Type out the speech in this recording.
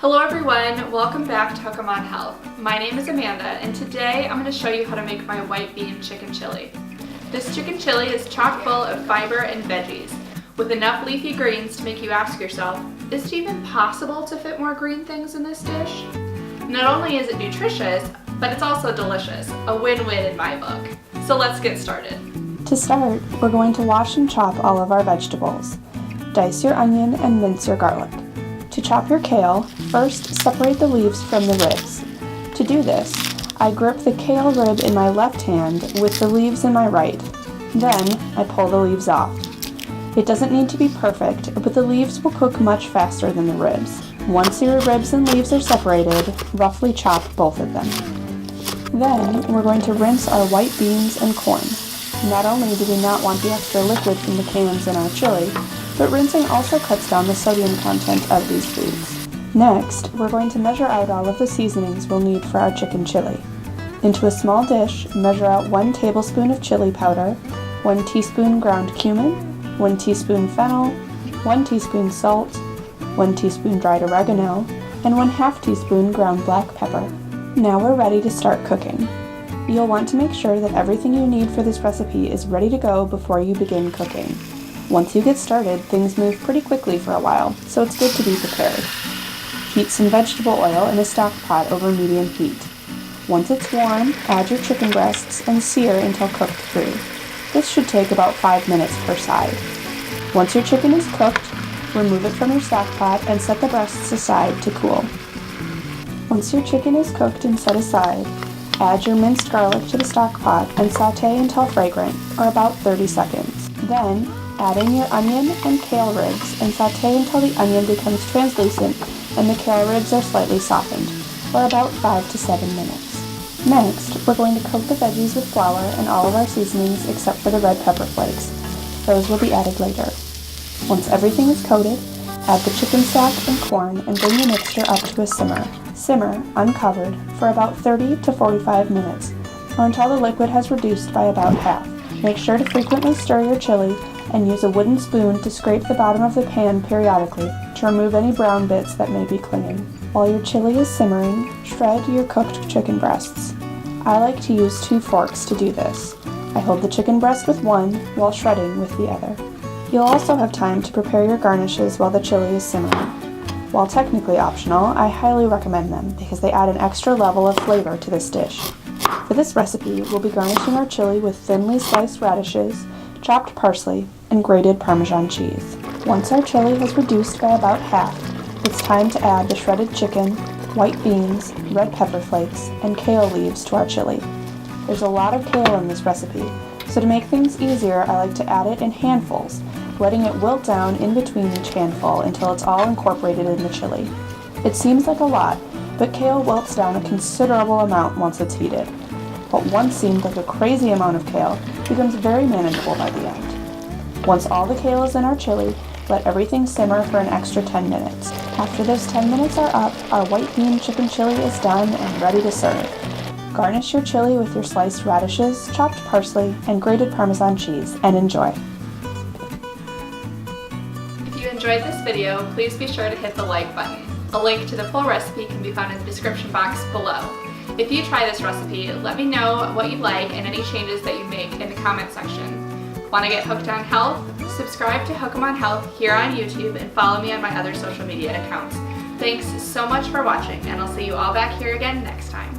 Hello everyone, welcome back to Hookom on Health. My name is Amanda and today I'm going to show you how to make my white bean chicken chili. This chicken chili is chock full of fiber and veggies, with enough leafy greens to make you ask yourself, is it even possible to fit more green things in this dish? Not only is it nutritious, but it's also delicious, a win-win in my book. So let's get started. To start, we're going to wash and chop all of our vegetables. Dice your onion and mince your garlic. To chop your kale, first separate the leaves from the ribs. To do this, I grip the kale rib in my left hand with the leaves in my right. Then, I pull the leaves off. It doesn't need to be perfect, but the leaves will cook much faster than the ribs. Once your ribs and leaves are separated, roughly chop both of them. Then, we're going to rinse our white beans and corn. Not only do we not want the extra liquid from the cans in our chili, but rinsing also cuts down the sodium content of these foods. Next, we're going to measure out all of the seasonings we'll need for our chicken chili. Into a small dish, measure out 1 tablespoon of chili powder, 1 teaspoon ground cumin, 1 teaspoon fennel, 1 teaspoon salt, 1 teaspoon dried oregano, and 1/2 teaspoon ground black pepper. Now we're ready to start cooking. You'll want to make sure that everything you need for this recipe is ready to go before you begin cooking. Once you get started, things move pretty quickly for a while, so it's good to be prepared. Heat some vegetable oil in a stock pot over medium heat. Once it's warm, add your chicken breasts and sear until cooked through. This should take about 5 minutes per side. Once your chicken is cooked, remove it from your stock pot and set the breasts aside to cool. Once your chicken is cooked and set aside, add your minced garlic to the stock pot and sauté until fragrant, or about 30 seconds. Then, add in your onion and kale ribs and sauté until the onion becomes translucent and the kale ribs are slightly softened, or about 5 to 7 minutes. Next, we're going to coat the veggies with flour and all of our seasonings except for the red pepper flakes. Those will be added later. Once everything is coated, add the chicken stock and corn and bring the mixture up to a simmer. Simmer, uncovered, for about 30 to 45 minutes, or until the liquid has reduced by about half. Make sure to frequently stir your chili and use a wooden spoon to scrape the bottom of the pan periodically to remove any brown bits that may be clinging. While your chili is simmering, shred your cooked chicken breasts. I like to use 2 forks to do this. I hold the chicken breast with one while shredding with the other. You'll also have time to prepare your garnishes while the chili is simmering. While technically optional, I highly recommend them because they add an extra level of flavor to this dish. For this recipe, we'll be garnishing our chili with thinly sliced radishes, chopped parsley, and grated Parmesan cheese. Once our chili has reduced by about half, it's time to add the shredded chicken, white beans, red pepper flakes, and kale leaves to our chili. There's a lot of kale in this recipe, so to make things easier, I like to add it in handfuls, letting it wilt down in between each handful until it's all incorporated in the chili. It seems like a lot, but kale wilts down a considerable amount once it's heated. What once seemed like a crazy amount of kale becomes very manageable by the end. Once all the kale is in our chili, let everything simmer for an extra 10 minutes. After those 10 minutes are up, our white bean chicken chili is done and ready to serve. Garnish your chili with your sliced radishes, chopped parsley, and grated Parmesan cheese, and enjoy. If you enjoyed this video, please be sure to hit the like button. A link to the full recipe can be found in the description box below. If you try this recipe, let me know what you like and any changes that you make in the comment section. Want to get hooked on health? Subscribe to Hookom on Health here on YouTube and follow me on my other social media accounts. Thanks so much for watching, and I'll see you all back here again next time.